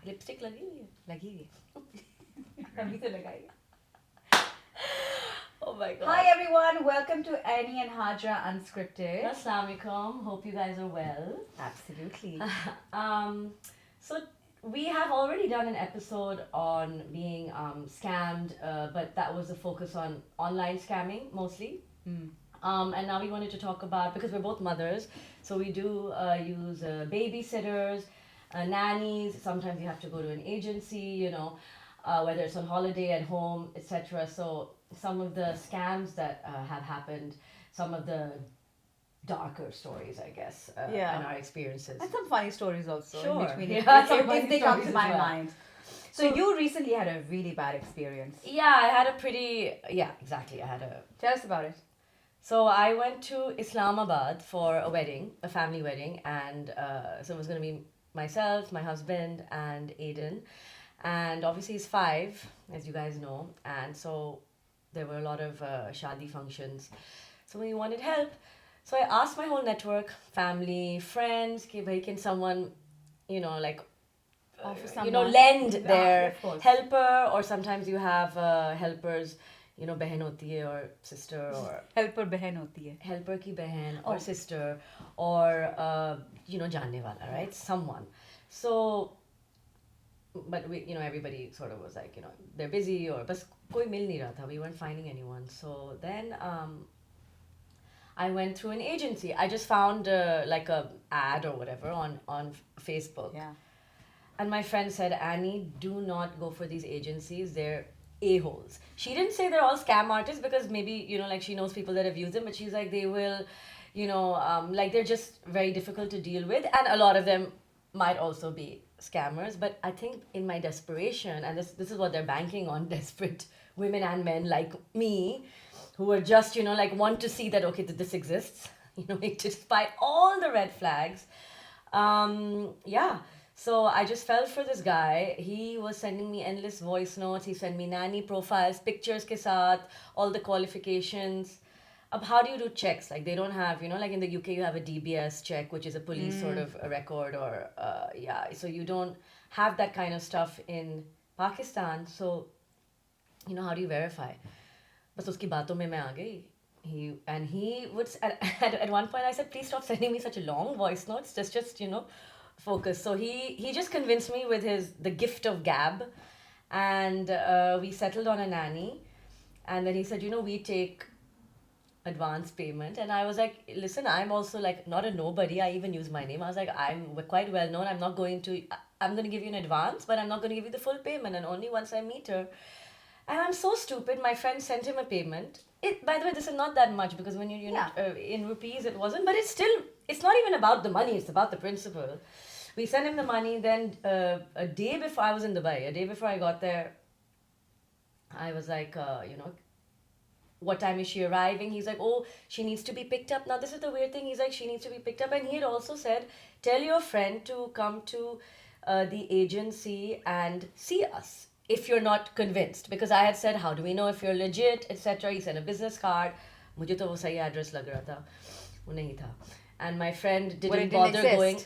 Lipstick लगी हुई है लगी हुई है अभी तो लगाई oh my god. Hi everyone, welcome to Ainy&Hajra Unscripted. Assalamu alaikum. Hope you guys are well. Absolutely. So we have already done an episode on being scammed, but that was the focus on online scamming mostly. And now we wanted to talk about, because we're both mothers, so we do use babysitters, nannies. Sometimes you have to go to an agency, whether it's on holiday, at home, etc. So some of the scams that have happened, some of the darker stories, I guess, and our experiences. And some funny stories also Sure. in between, Yeah, if they come to my well. mind. So you recently had a really bad experience. Yeah, I had a pretty, yeah, exactly. I had a. Tell us about it. So I went to Islamabad for a wedding, a family wedding, and so it was going to be myself, my husband, and Aiden. And obviously he's 5, as you guys know, and so there were a lot of shadi functions. So we wanted help. So I asked my whole network, family, friends, ki bhai, can someone, like, Offer someone. lend Yeah, their of course. helper, or sometimes you have helpers, बहन होती है or sister or Helper बहन होती है. helper की बहन or sister or जानने वाला, right? Someone. So, but we, everybody sort of was like, they're busy or बस कोई मिल नहीं रहा था. We weren't finding anyone. So then I went through an agency. I just found like a ad or whatever on Facebook. Yeah. And my friend said, Annie, do not go for these agencies. They're a-holes. She didn't say they're all scam artists because maybe, like she knows people that have used them, but she's like, they will, like they're just very difficult to deal with. And a lot of them might also be scammers. But I think in my desperation, and this is what they're banking on, desperate women and men like me, who are just, like want to see that, okay, that this exists, despite all the red flags. Yeah. So I just fell for this guy. He was sending me endless voice notes. He sent me nanny profiles, pictures ke saath, all the qualifications. How do you do checks? Like they don't have, like in the UK you have a DBS check, which is a police sort of a record or, yeah. So you don't have that kind of stuff in Pakistan. So, how do you verify? But uski baaton mein main aa gayi. He would, at one point I said, please stop sending me such long voice notes. Just focus. So he just convinced me with the gift of gab, and we settled on a nanny. And then he said, we take advance payment. And I was like, listen, I'm also like not a nobody. I even use my name. I was like, I'm quite well known. I'm going to give you an advance, but I'm not going to give you the full payment, and only once I meet her. And I'm so stupid. My friend sent him a payment. By the way, this is not that much because when in rupees it wasn't, but it's not even about the money. It's about the principle. We sent him the money. Then a day before I was in Dubai, a day before I got there, I was like, what time is she arriving? He's like, oh, she needs to be picked up. Now this is the weird thing. He's like, she needs to be picked up, and he had also said, tell your friend to come to the agency and see us if you're not convinced, because I had said, how do we know if you're legit, etc. He sent a business card. मुझे तो वो सही address लग रहा था, वो नहीं था. And my friend didn't bother going.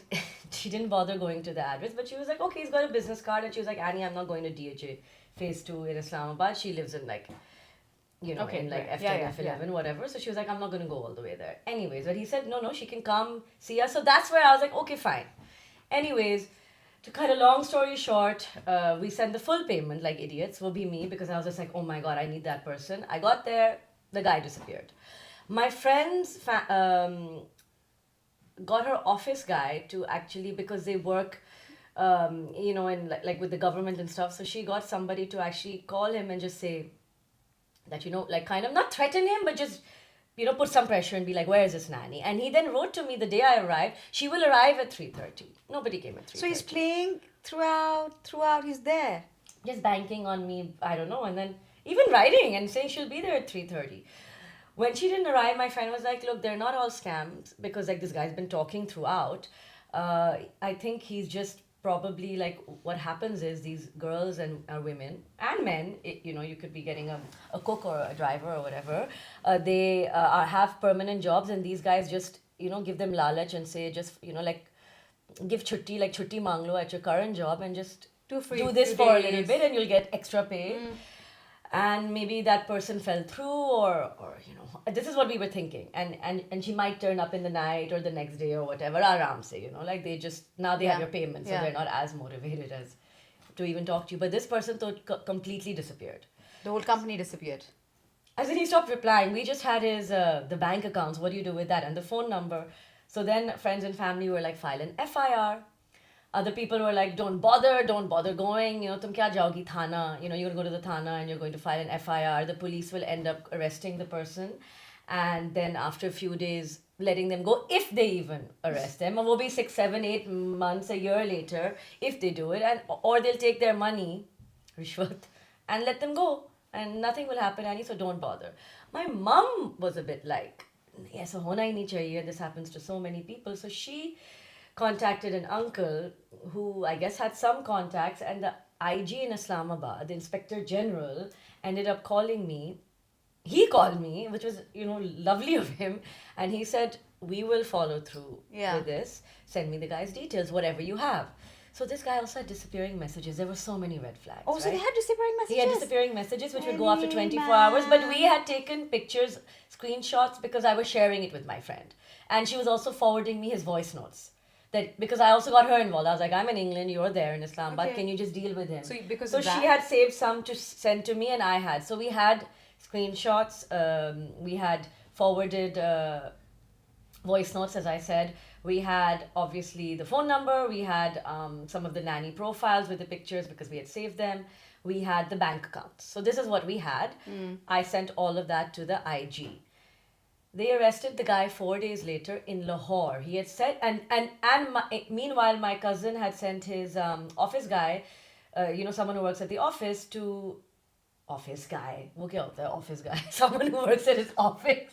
She didn't bother going to the address, but she was like, okay, he's got a business card, and she was like, Annie, I'm not going to DHA phase 2 in Islamabad. She lives in like, in like F10, F11, whatever. So she was like, I'm not going to go all the way there. Anyways, but he said, no, she can come see us. So that's where I was like, okay, fine. Anyways, to cut a long story short, we sent the full payment like idiots. Will be me, because I was just like, oh my god, I need that person. I got there, the guy disappeared. My friends got her office guy to actually, because they work in like with the government and stuff, so she got somebody to actually call him and just say that, like kind of not threaten him, but just put some pressure and be like, where is this nanny? And he then wrote to me the day I arrived, she will arrive at 3:30. Nobody came at 3:30. So he's playing throughout he's there. Just banking on me, I don't know, and then even writing and saying she'll be there at 3:30. When she didn't arrive, my friend was like, look, they're not all scams, because like this guy's been talking throughout. I think he's just probably like, what happens is these girls and women and men, you could be getting a cook or a driver or whatever, they have permanent jobs, and these guys just give them lalach and say, just like give chutti, like chutti manglo at your current job, and just do this for a little bit and you'll get extra pay. And maybe that person fell through, or this is what we were thinking, and she might turn up in the night or the next day or whatever, aram se, like they just, now they have your payment, so they're not as motivated as to even talk to you. But this person completely disappeared. The whole company disappeared. As in, he stopped replying. We just had his the bank accounts, what do you do with that, and the phone number. So then friends and family were like, file an FIR. Other people were like, don't bother going, tum kya jaogi thana, you're going to go to the thana and you're going to file an FIR. The police will end up arresting the person, and then after a few days letting them go, if they even arrest them. Or will be 6, 7, 8 months, a year later, if they do it, and or they'll take their money, rishwat, and let them go, and nothing will happen, Annie, so don't bother. My mum was a bit like, yes, hona hi nahi chahiye, this happens to so many people. So she contacted an uncle who I guess had some contacts, and the IG in Islamabad, the Inspector General, ended up calling me. He called me, which was, lovely of him, and he said, we will follow through with this. Send me the guy's details, whatever you have. So this guy also had disappearing messages. There were so many red flags. Oh, so they had disappearing messages? He had disappearing messages, which would go after 24 hours. But we had taken pictures, screenshots, because I was sharing it with my friend. And she was also forwarding me his voice notes. Because I also got her involved. I was like, I'm in England, you're there in Islamabad, can you just deal with him? So she had saved some to send to me, and I had. So we had screenshots, we had forwarded voice notes, as I said. We had, obviously, the phone number. We had some of the nanny profiles with the pictures because we had saved them. We had the bank accounts. So this is what we had. I sent all of that to the IG. They arrested the guy 4 days later in Lahore. He had said, meanwhile, my cousin had sent his office guy, someone who works at the office, to office guy. Wo kya hota hai, office guy? Someone who works at his office.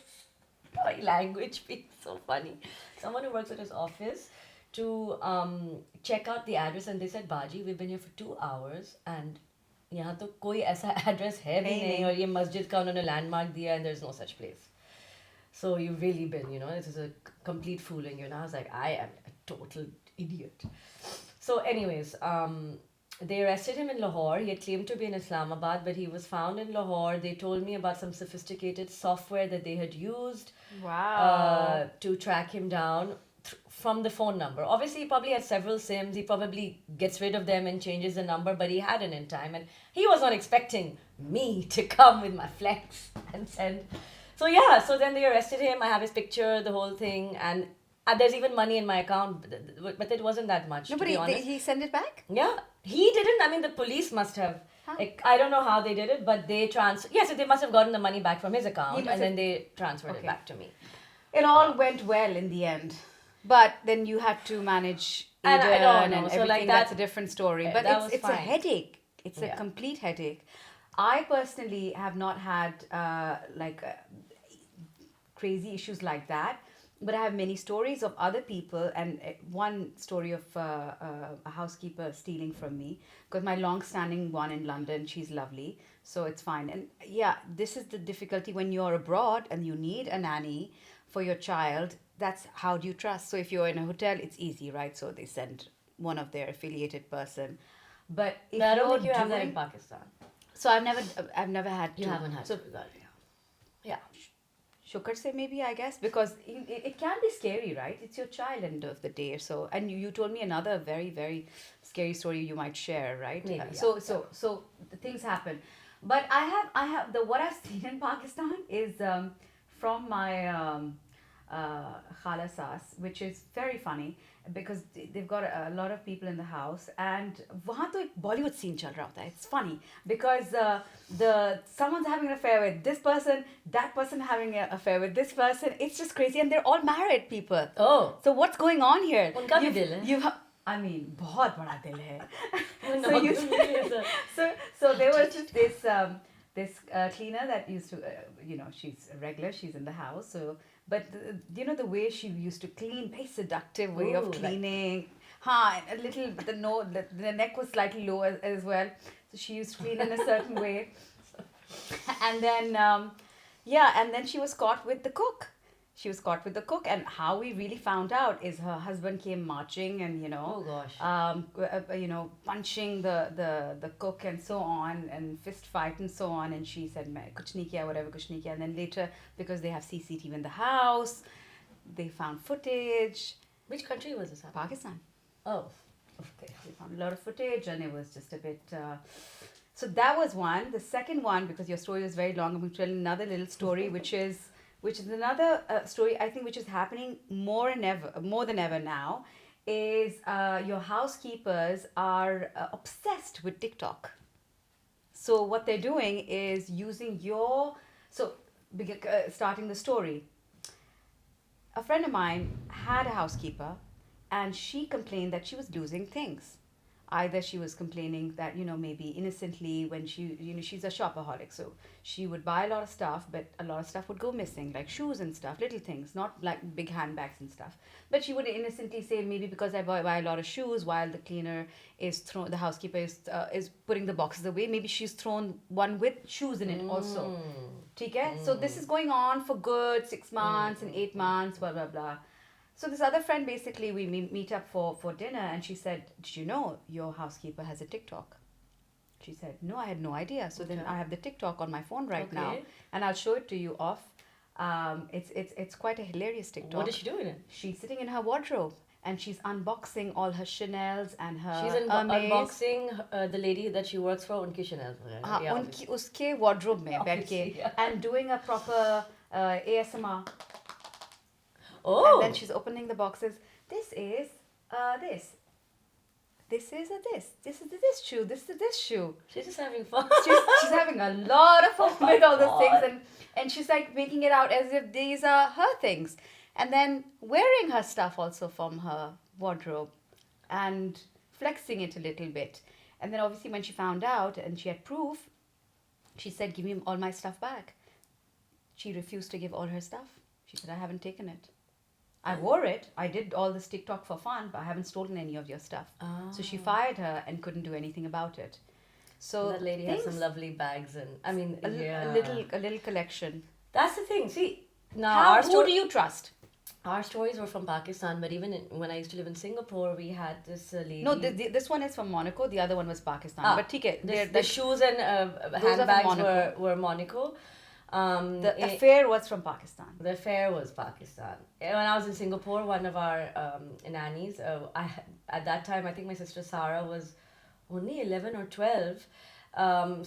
My language being so funny. Someone who works at his office to check out the address, and they said, Baji, we've been here for 2 hours and यहाँ तो कोई ऐसा address है भी नहीं, और ये मस्जिद का उन्होंने landmark दिया, and there's no such place. So you've really been, this is a complete fooling, I was like, I am a total idiot. So anyways, they arrested him in Lahore. He had claimed to be in Islamabad, but he was found in Lahore. They told me about some sophisticated software that they had used to track him down from the phone number. Obviously, he probably had several SIMs. He probably gets rid of them and changes the number, but he hadn't in time. And he was not expecting me to come with my flex and send. So so then they arrested him. I have his picture, the whole thing, and there's even money in my account, but it wasn't that much, to be honest. He sent it back? Yeah. He didn't. I mean, the police must have. Huh? I don't know how they did it, but they so they must have gotten the money back from his account, and then they transferred it back to me. It all went well in the end. But then you had to manage Eden and everything. So like that's a different story. But it's a headache. It's a complete headache. I personally have not had crazy issues like that, but I have many stories of other people, and one story of a housekeeper stealing from me, because my long-standing one in London, she's lovely, so it's fine. And this is the difficulty when you're abroad and you need a nanny for your child. That's how do you trust. So if you're in a hotel, it's easy, right? So they send one of their affiliated person. But if I don't think you have that in Pakistan. So I've never had to. You haven't had to. Yeah. Shukr se maybe, I guess, because it can be scary, right? It's your child end of the day. So, and you told me another very, very scary story you might share, right? Maybe, so the things happen. But I have what I've seen in Pakistan is from my Khala Saas, which is very funny because they've got a lot of people in the house, and वहाँ तो एक Bollywood scene चल रहा होता है. It's funny because someone's having an affair with this person, that person having an affair with this person. It's just crazy, and they're all married people. Oh, so what's going on here? उनका भी दिल है. I mean, बहुत बड़ा दिल है. So there was just this cleaner that used to, she's a regular, she's in the house, so. But the way she used to clean, very seductive way of cleaning. A little, the neck was slightly low as well. So she used to clean in a certain way. And then, and then she was caught with the cook. She was caught with the cook, and how we really found out is her husband came marching and Oh gosh. punching the cook and so on, and fist fight and so on. And she said, "Main kuch nahi kiya, whatever, kuch nahi kiya." And then later, because they have CCTV in the house, they found footage. Which country was this happening? Pakistan. Oh, okay. We found a lot of footage, and it was just a bit. So that was one. The second one, because your story was very long, I'm going to tell another little story, which is another story I think which is happening more than ever now, is your housekeepers are obsessed with TikTok. So what they're doing is using starting the story. A friend of mine had a housekeeper, and she complained that she was losing things. Either she was complaining that, maybe innocently, when she's a shopaholic, so she would buy a lot of stuff, but a lot of stuff would go missing, like shoes and stuff, little things, not like big handbags and stuff. But she would innocently say, maybe because I buy a lot of shoes, while the housekeeper is putting the boxes away, maybe she's thrown one with shoes in it also. Okay? So this is going on for good 6 months and 8 months, blah blah blah. So this other friend, basically, we meet up for dinner, and she said, "Did you know your housekeeper has a TikTok?" She said, "No, I had no idea." So then I have the TikTok on my phone right now, and I'll show it to you off. It's quite a hilarious TikTok. What is she doing? She's sitting in her wardrobe, and she's unboxing all her Chanels and her She's unboxing the lady that she works for, unki Chanel. उनकी उसके wardrobe में बैठ के, and doing a proper ASMR. Oh. And then she's opening the boxes. This is this. This is a this. This is this shoe. This is this shoe. She's just having fun. She's having a lot of fun with all those things, and she's like making it out as if these are her things, and then wearing her stuff also from her wardrobe, and flexing it a little bit. And then obviously when she found out and she had proof, she said, "Give me all my stuff back." She refused to give all her stuff. She said, "I haven't taken it. I wore it. I did all this TikTok for fun, but I haven't stolen any of your stuff." So she fired her and couldn't do anything about it. So that lady has some lovely bags, and I mean, a little collection. That's the thing. See, now who do you trust? Our stories were from Pakistan, but even when I used to live in Singapore, we had this lady. No, this one is from Monaco. The other one was Pakistan. But the shoes and handbags were Monaco. The affair was from Pakistan. The affair was Pakistan. When I was in Singapore, one of our nannies, at that time, I think my sister Sarah was only 11 or 12.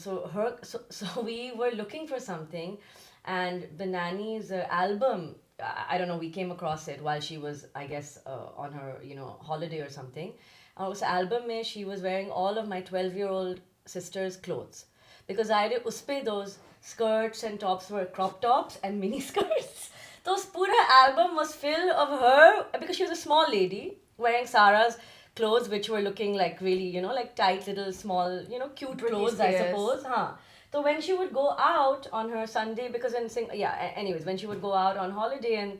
So we were looking for something, and the nanny's album, I don't know, we came across it while she was, I guess, on her, holiday or something. Us album mein, she was wearing all of my 12-year-old sister's clothes. Because uspe those skirts and tops were crop tops and mini skirts. Those pura album was full of her, because she was a small lady wearing Sarah's clothes, which were looking like really, like tight little small, cute clothes, I suppose. So when she would go out on her Sunday, because when she would go out on holiday and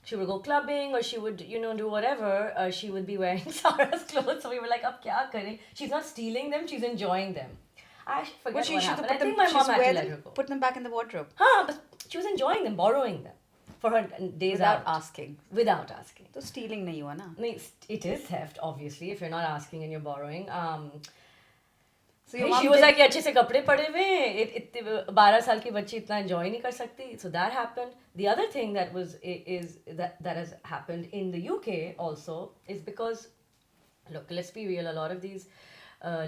she would go clubbing or she would, do whatever, she would be wearing Sarah's clothes. So we were like, ab kya kare? She's not stealing them, she's enjoying them. I actually forget what happened. I think my mom had to let her go. Put them back in the wardrobe. But she was enjoying them, borrowing them for her days without out. asking. Without asking. So stealing nahi hua na. It is theft, obviously, if you're not asking and you're borrowing. So your mom she was like, अच्छे से कपड़े पड़े हुए 12 साल की बच्ची इतना enjoy नहीं कर सकती. So that happened. The other thing that has happened in the UK also is because, look, let's be real, a lot of these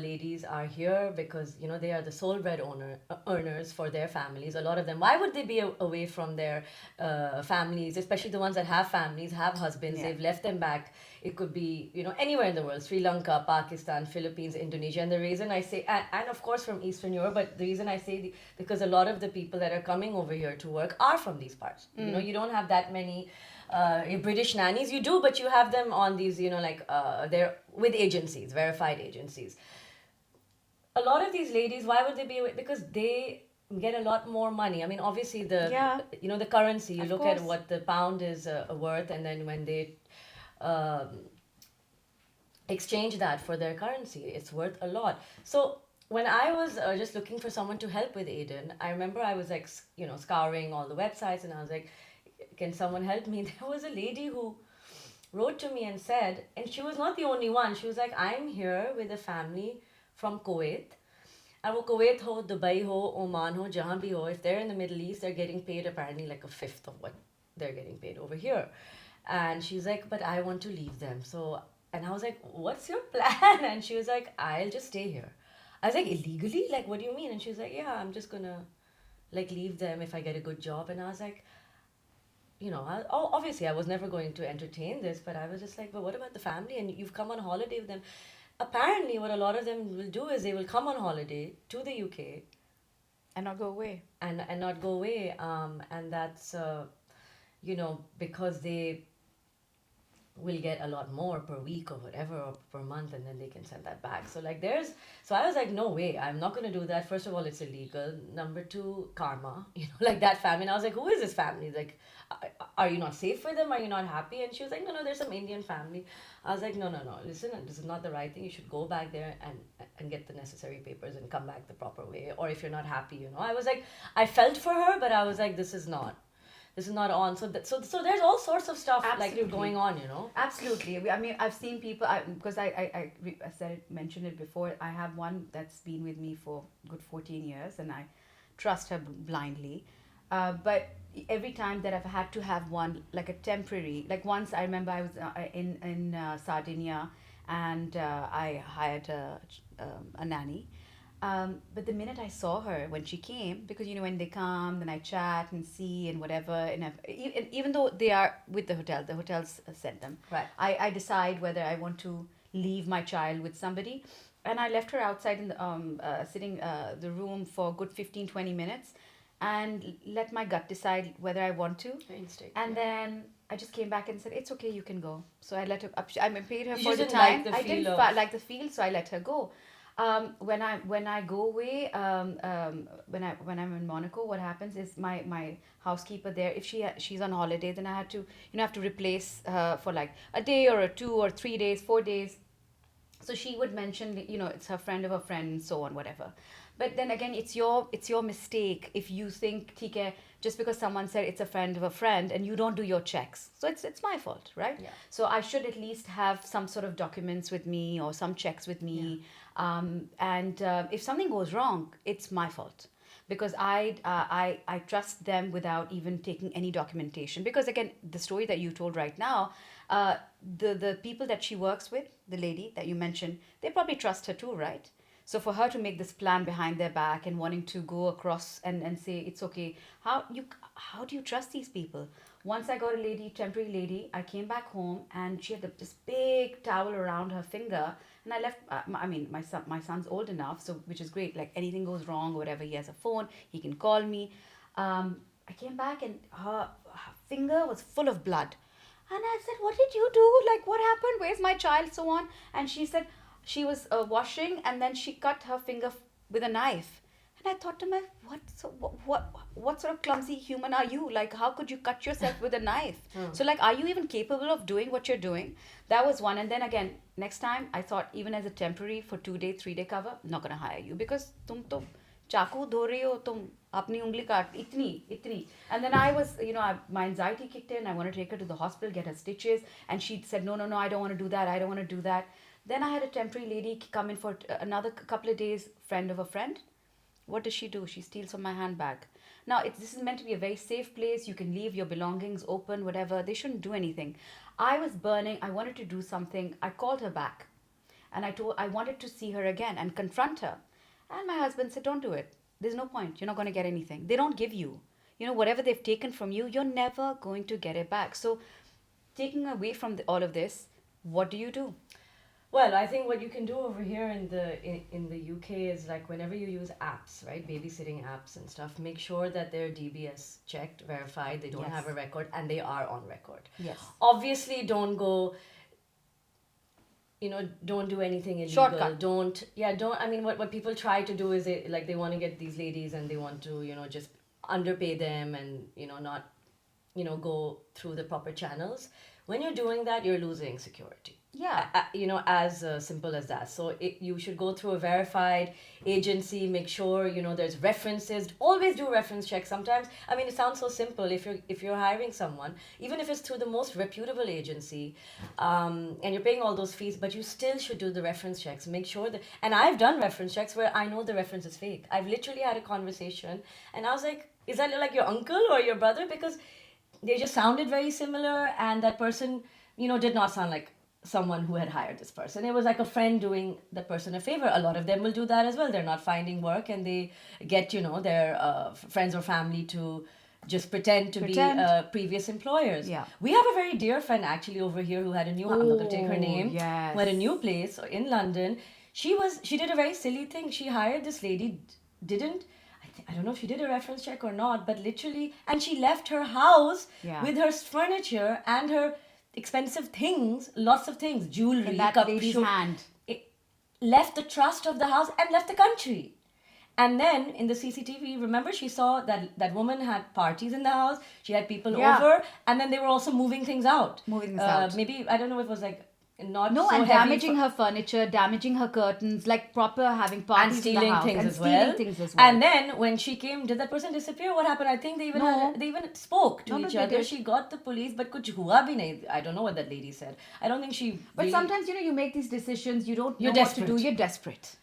ladies are here because they are the sole bread earners for their families. A lot of them, why would they be away from their families, especially the ones that have families, have husbands, they've left them back. It could be anywhere in the world, Sri Lanka, Pakistan, Philippines, Indonesia. And the reason I say, and of course from Eastern Europe, but the reason I say because a lot of the people that are coming over here to work are from these parts. You don't have that many British nannies. You do, but you have them on these, they're with agencies, verified agencies. A lot of these ladies, why would they be away? Because they get a lot more money. I mean, obviously the currency, you look at what the pound is worth, and then when they exchange that for their currency, it's worth a lot. So when I was just looking for someone to help with Aiden, I remember I was like, scouring all the websites, and I was like, can someone help me? There was a lady who wrote to me and said, and she was not the only one. She was like, I'm here with a family from Kuwait. And वो Kuwait ho, Dubai ho, Oman ho, jahan bhi ho, if they're in the Middle East, they're getting paid apparently like a fifth of what they're getting paid over here. And she's like, but I want to leave them. So, and I was like, what's your plan? And she was like, I'll just stay here. I was like, illegally? Like, what do you mean? And she was like, yeah, I'm just gonna like leave them if I get a good job. And I was like, obviously I was never going to entertain this, but I was just like, but what about the family? And you've come on holiday with them. Apparently, what a lot of them will do is they will come on holiday to the UK And not go away. and not go away. And that's, because they will get a lot more per week or whatever or per month, and then they can send that back. So like so I was like, no way, I'm not going to do that. First of all, it's illegal. Number two, karma, like that family. And I was like, who is this family? Like, are you not safe with them? Are you not happy? And she was like, no, there's some Indian family. I was like, no, listen, this is not the right thing. You should go back there and get the necessary papers and come back the proper way. Or if you're not happy, I was like, I felt for her, but I was like, this is not on. So there's all sorts of stuff Absolutely. like going on, Absolutely. I mean, I've seen people, because I mentioned it before. I have one that's been with me for good 14 years, and I trust her blindly. But every time that I've had to have one, like a temporary, like once I remember I was in Sardinia, and I hired a nanny. But the minute I saw her when she came, because when they come, then I chat and see and whatever, and even though they are with the hotels sent them. Right. I decide whether I want to leave my child with somebody, and I left her outside in the sitting the room for a good 15-20 minutes, and let my gut decide whether I want to. Instinct, And yeah. then I just came back and said, it's okay, you can go. So I let her up. I paid her You for just the didn't time. like the I feel didn't of- like the feel, so I let her go. When I go away, when I'm in Monaco, what happens is my housekeeper there, if she's on holiday, then I had to have to replace her for like a day or 2 or 3 days, 4 days. So she would mention, it's her friend of a friend and so on, whatever. But then again, it's your mistake if you think, ठीक है, just because someone said it's a friend of a friend and you don't do your checks. So it's my fault, right? Yeah. So I should at least have some sort of documents with me or some checks with me. And if something goes wrong, it's my fault. Because I trust them without even taking any documentation. Because again, the story that you told right now, the people that she works with, the lady that you mentioned, they probably trust her too, right? So for her to make this plan behind their back and wanting to go across and say it's okay, how do you trust these people? Once I got a temporary lady, I came back home and she had this big towel around her finger, and I left. My son's old enough, so which is great. Like anything goes wrong or whatever, he has a phone, he can call me. I came back and her finger was full of blood. And I said, what did you do? Like, what happened? Where's my child? So on. And she said she was washing, and then she cut her finger with a knife. And I thought to myself, what sort of clumsy human are you? Like, how could you cut yourself with a knife? So, like, are you even capable of doing what you're doing? That was one. And then again, next time, I thought, even as a temporary for 2-day, 3-day cover, I'm not going to hire you because tum to चाकू धो रही हो तुम अपनी उंगली काट इतनी. And then I was, my anxiety kicked in. I wanted to take her to the hospital, get her stitches, and she said, no, I don't want to do that. Then I had a temporary lady come in for another couple of days, friend of a friend. What does she do? She steals from my handbag. Now, this is meant to be a very safe place. You can leave your belongings open, whatever. They shouldn't do anything. I was burning. I wanted to do something. I called her back. And I wanted to see her again and confront her. And my husband said, don't do it. There's no point. You're not going to get anything. They don't give you. Whatever they've taken from you, you're never going to get it back. So taking away from all of this, what do you do? Well, I think what you can do over here in the UK is like whenever you use apps, right, babysitting apps and stuff, make sure that they're DBS checked, verified, they don't Yes. have a record, and they are on record. Yes. Obviously, don't go. Don't do anything illegal. Shortcut. Don't. I mean, what people try to do is they want to get these ladies and they want to just underpay them and not go through the proper channels. When you're doing that, you're losing security. Yeah. As simple as that. So you should go through a verified agency, make sure there's references. Always do reference checks. Sometimes, I mean, it sounds so simple. If you're hiring someone, even if it's through the most reputable agency, and you're paying all those fees, but you still should do the reference checks. Make sure that. And I've done reference checks where I know the reference is fake. I've literally had a conversation, and I was like, "Is that like your uncle or your brother?" Because they just sounded very similar, and that person did not sound like someone who had hired this person. It was like a friend doing the person a favor. A lot of them will do that as well. They're not finding work, and they get their friends or family to just pretend to be Pretend. previous employers. Yeah. We have a very dear friend actually over here who had a new, I'm not going to take her Oh, name, who had a yes. new place in London. She did a very silly thing. She hired this lady, didn't, I don't know if she did a reference check or not, but literally, and she left her house Yeah. with her furniture and her expensive things, lots of things, jewelry, In that cup, lady's hand. it left the trust of the house and left the country. And then in the CCTV, remember, she saw that woman had parties in the house. She had people Yeah. over, and then they were also moving things out. Moving this out. Maybe I don't know if it was like not No, so and heavy damaging her furniture, damaging her curtains, like proper having and parties in the stealing house things and as stealing well. things as well. And then when she came, did that person disappear? What happened? I think they even No. they even spoke to No, no, each they other. did. She got the police, but kuch hua bhi nahi. I don't know what that lady said. I don't think she. But really- sometimes you make these decisions, you don't know You're what to desperate. do, you're desperate.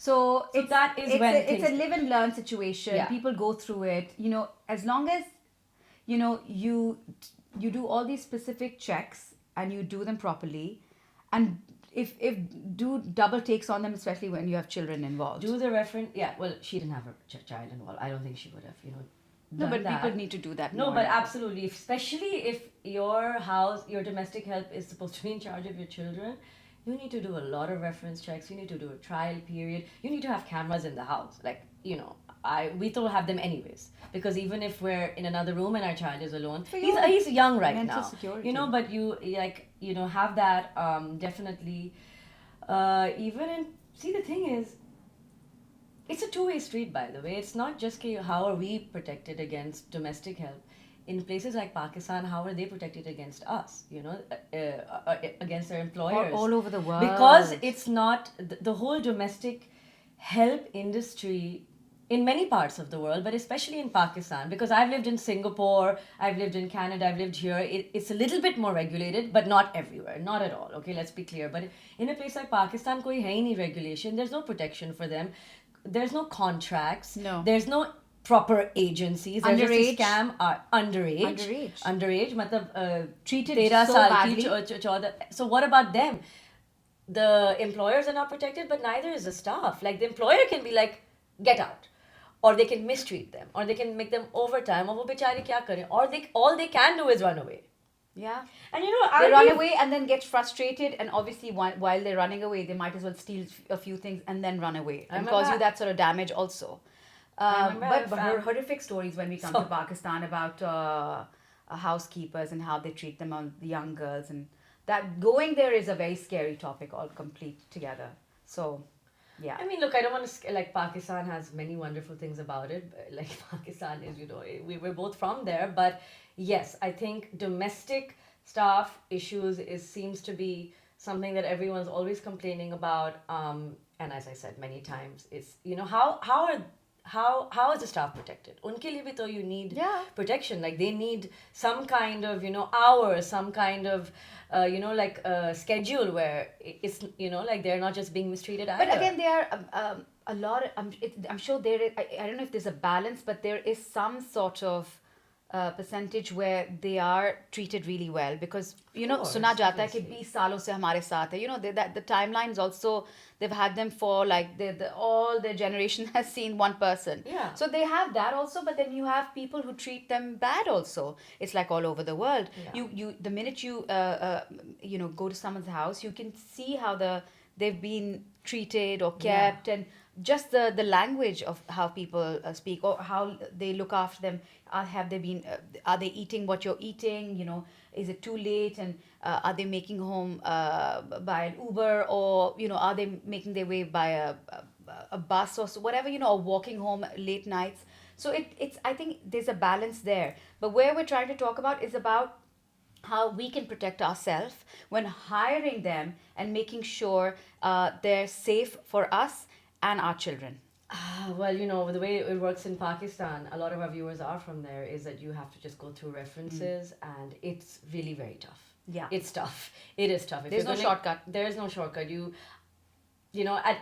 So it's that is it's when it's a things- live and learn situation. Yeah. People go through it. As long as you do all these specific checks and you do them properly, and if do double takes on them, especially when you have children involved. do the reference. Yeah, well, she didn't have a child involved. I don't think she would have. No, done but that. people need to do that. No, more but now. absolutely, especially if your domestic help is supposed to be in charge of your children, you need to do a lot of reference checks. You need to do a trial period. You need to have cameras in the house. Like, we don't have them anyways, because even if we're in another room and our child is alone, he's young right mental now. security. But you have that definitely. Even in see, the thing is, it's a two-way street, by the way. It's not just how are we protected against domestic help. In places like Pakistan, how are they protected against us? Against their employers. All over the world. Because it's not the whole domestic help industry in many parts of the world, but especially in Pakistan, because I've lived in Singapore, I've lived in Canada, I've lived here. It's a little bit more regulated, but not everywhere, not at all. Okay, let's be clear. But in a place like Pakistan, koi hai nahi regulation. There's no protection for them. There's no contracts. No. There's no proper agencies. There's just a Underage. scam. Underage. Underage. Matlab, Treated 13 so saal ki, badly. 14. So what about them? The employers are not protected, but neither is the staff. Like, the employer can be like, get out, or they can mistreat them, or they can make them overtime. Or wo bechari kya kare? Or all they can do is run away. Yeah. And They run away and then get frustrated, and obviously while they're running away, they might as well steal a few things and then run away and cause you that sort of damage also. remember But horrific stories when we come to So- Pakistan about housekeepers and how they treat them on the young girls, and that going there is a very scary topic all complete together. So, yeah. I mean, look, I don't want to like, Pakistan has many wonderful things about it. Like, Pakistan is, we're both from there, but yes, I think domestic staff issues seems to be something that everyone's always complaining about. And as I said many times, it's how is the staff protected? Unke liye bhi to you need Yeah. protection. Like, they need some kind of hours, some kind of schedule where it's like they're not just being mistreated either. But again, there are a lot. I'm sure there is. I don't know if there's a balance, but there is some sort of percentage where they are treated really well, because course, सुना जाता है कि obviously. 20 सालों से हमारे साथ है. That the timelines also, they've had them for like all their generation has seen one person. Yeah. So they have that also, but then you have people who treat them bad also. It's like all over the world. Yeah. You the minute you go to someone's house, you can see how they've been treated or kept, and just the language of how people speak, or how they look after them. Are they eating what you're eating? Is it too late, and are they making home by an Uber, or are they making their way by a bus or whatever, or walking home late nights? So it's I think there's a balance there. But where we're trying to talk about is about how we can protect ourselves when hiring them and making sure they're safe for us and our children. Well, the way it works in Pakistan, a lot of our viewers are from there, is that you have to just go through references, and it's really very tough. Yeah. It's tough. It is tough. If There's you're no shortcut. There is no shortcut.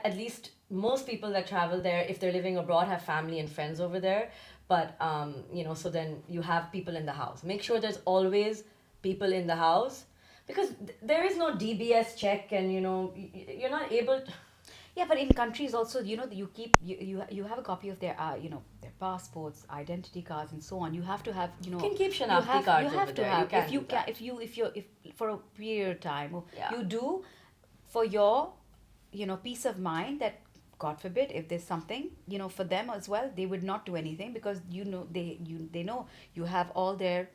At least most people that travel there, if they're living abroad, have family and friends over there. But, so then you have people in the house. Make sure there's always people in the house, because there is no DBS check, and, you're not able to. Yeah, but in countries also, you keep you have a copy of their their passports, identity cards, and so on. You have to have You can keep you Shanafti cards you over have to there. have You can if you do can that. if for a period of time Yeah. you do for your peace of mind that God forbid if there's something for them as well, they would not do anything because they know you have all their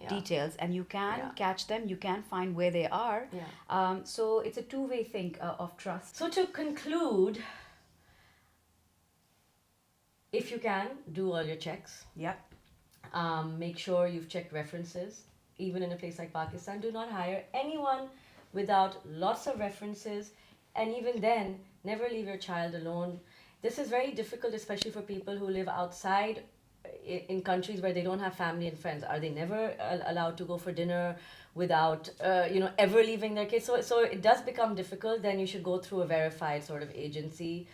Yeah. details and you can Yeah. catch them, you can find where they are. Yeah. So it's a two-way thing of trust. So to conclude, if you can, do all your checks. Yep. Make sure you've checked references. Even in a place like Pakistan, do not hire anyone without lots of references. And even then, never leave your child alone. This is very difficult, especially for people who live outside in countries where they don't have family and friends. Are they never allowed to go for dinner without, ever leaving their kids? So it does become difficult. Then you should go through a verified sort of agency,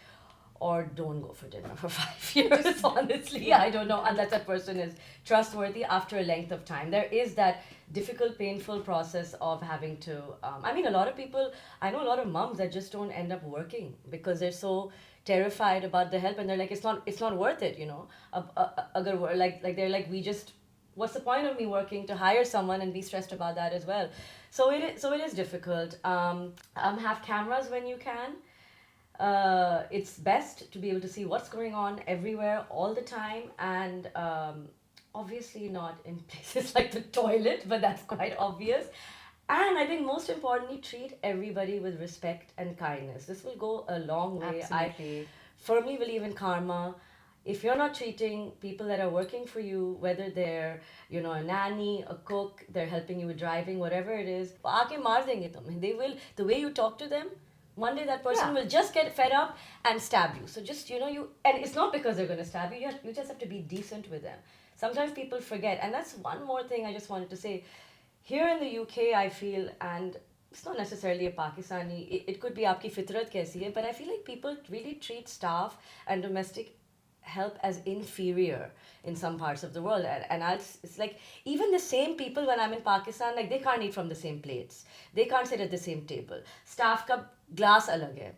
or don't go for dinner for 5 years. Honestly, I don't know, unless that person is trustworthy after a length of time. There is that difficult, painful process of having to. A lot of people. I know a lot of moms that just don't end up working because they're so terrified about the help, and they're like, it's not worth it. Like they're like, we just. What's the point of me working to hire someone and be stressed about that as well? So it is difficult. Have cameras when you can. It's best to be able to see what's going on everywhere all the time, and obviously not in places like the toilet, but that's quite obvious. And I think most importantly, treat everybody with respect and kindness. This will go a long way. Absolutely. I firmly believe in karma. If you're not treating people that are working for you, whether they're a nanny, a cook, they're helping you with driving, whatever it is, आके मार देंगे तुम्हें. They will. The way you talk to them, one day that person Yeah. will just get fed up and stab you. So just and it's not because they're going to stab you. You just have to be decent with them. Sometimes people forget, and that's one more thing I just wanted to say. Here in the UK, I feel, and it's not necessarily a Pakistani, it could be aapki fitrat kaisi hai, but I feel like people really treat staff and domestic help as inferior in some parts of the world, and it's like even the same people when I'm in Pakistan, like they can't eat from the same plates, they can't sit at the same table, staff ka glass alag hai,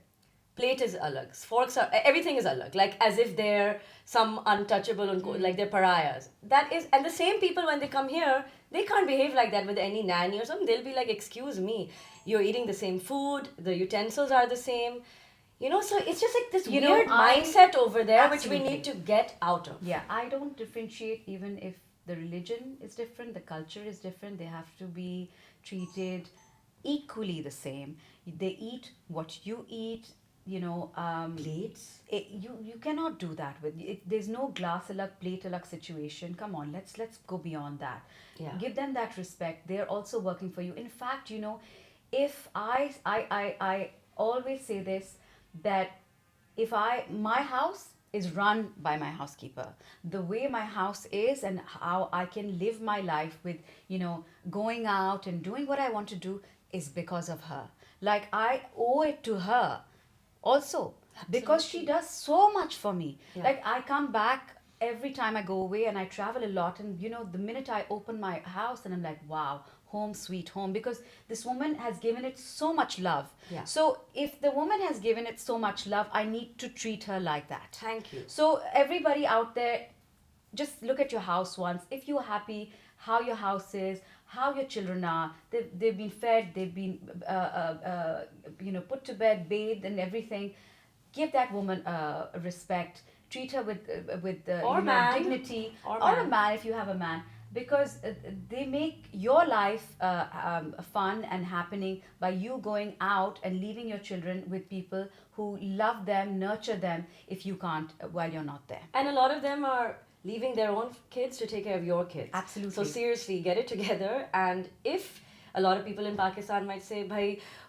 plate is alag, forks are, everything is alag, like as if they're some untouchable, like they're pariahs. That is, and the same people when they come here, they can't behave like that with any nanny or something. They'll be like, excuse me, you're eating the same food, the utensils are the same. So it's just like this weird mindset over there, which we need to get out of. Yeah, I don't differentiate even if the religion is different, the culture is different, they have to be treated equally the same. They eat what you eat, Plates. you cannot do that with it. There's no glass alag, plate alag situation. Come on, let's go beyond that. Yeah. Give them that respect. They're also working for you. In fact, if I always say this, that if my house is run by my housekeeper, the way my house is and how I can live my life with going out and doing what I want to do is because of her. Like I owe it to her also, because she does so much for me. Yeah. Like I come back every time I go away and I travel a lot, and the minute I open my house and I'm like, wow, home sweet home, because this woman has given it so much love. Yeah. So if the woman has given it so much love, I need to treat her like that. Thank you. So everybody out there, just look at your house once. If you're happy, how your house is, how your children are, they've been fed, they've been put to bed, bathed, and everything. Give that woman respect. Treat her with Or man. dignity, Or a man. man if you have a man, because they make your life fun and happening by you going out and leaving your children with people who love them, nurture them, if you can't while you're not there. And a lot of them are leaving their own kids to take care of your kids. Absolutely. So seriously, get it together. And if a lot of people in Pakistan might say, "Bhai,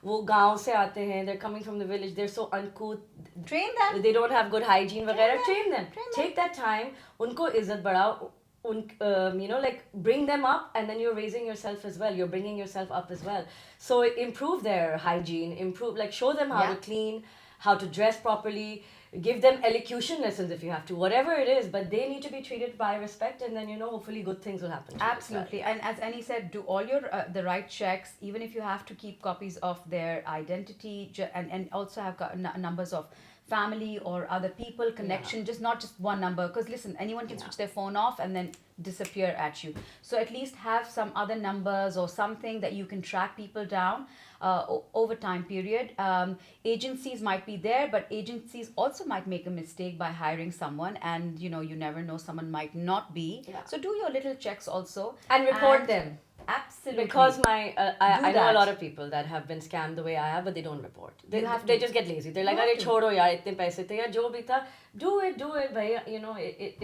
wo gaon se aate hain, they're coming from the village, they're so uncouth, Train them. they don't have good hygiene, वगैरह." Train them. Train them. Take that time, unko izzat badao, like bring them up, and then you're raising yourself as well. You're bringing yourself up as well. So improve their hygiene, show them how Yeah. to clean, how to dress properly, give them elocution lessons if you have to, whatever it is, but they need to be treated by respect, and then hopefully good things will happen to you as well. Absolutely. And as Annie said, do all your the right checks, even if you have to keep copies of their identity and also have numbers of family or other people connection, not just one number, because listen, anyone can switch their phone off and then disappear at you. So at least have some other numbers or something that you can track people down over time period. Agencies might be there, but agencies also might make a mistake by hiring someone, and you never know, someone might not be. Yeah. So do your little checks also And report them. Absolutely. Because I know a that. lot of people that have been scammed the way I have, but they don't report. They just get lazy. They're like, You have "Arey to. chodo yaar, itne paise the yaar, jo bhi tha, do it, bhai."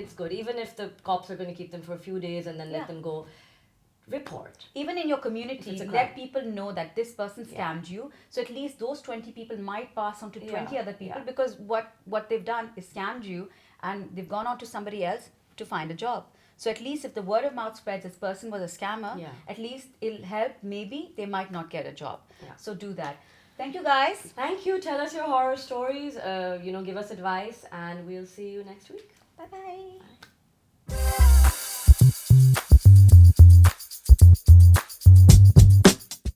It's good. Even if the cops are going to keep them for a few days and then Yeah. let them go, report. Even in your community, If it's a let crime. people know that this person scammed you. So at least those 20 people might pass on to 20 Yeah, other people, yeah. because what they've done is scammed you, and they've gone on to somebody else to find a job. So at least if the word of mouth spreads, this person was a scammer, Yeah. at least it'll help. Maybe they might not get a job. Yeah. So do that. Thank you, guys. Thank you. Tell us your horror stories. Give us advice, and we'll see you next week. Bye-bye.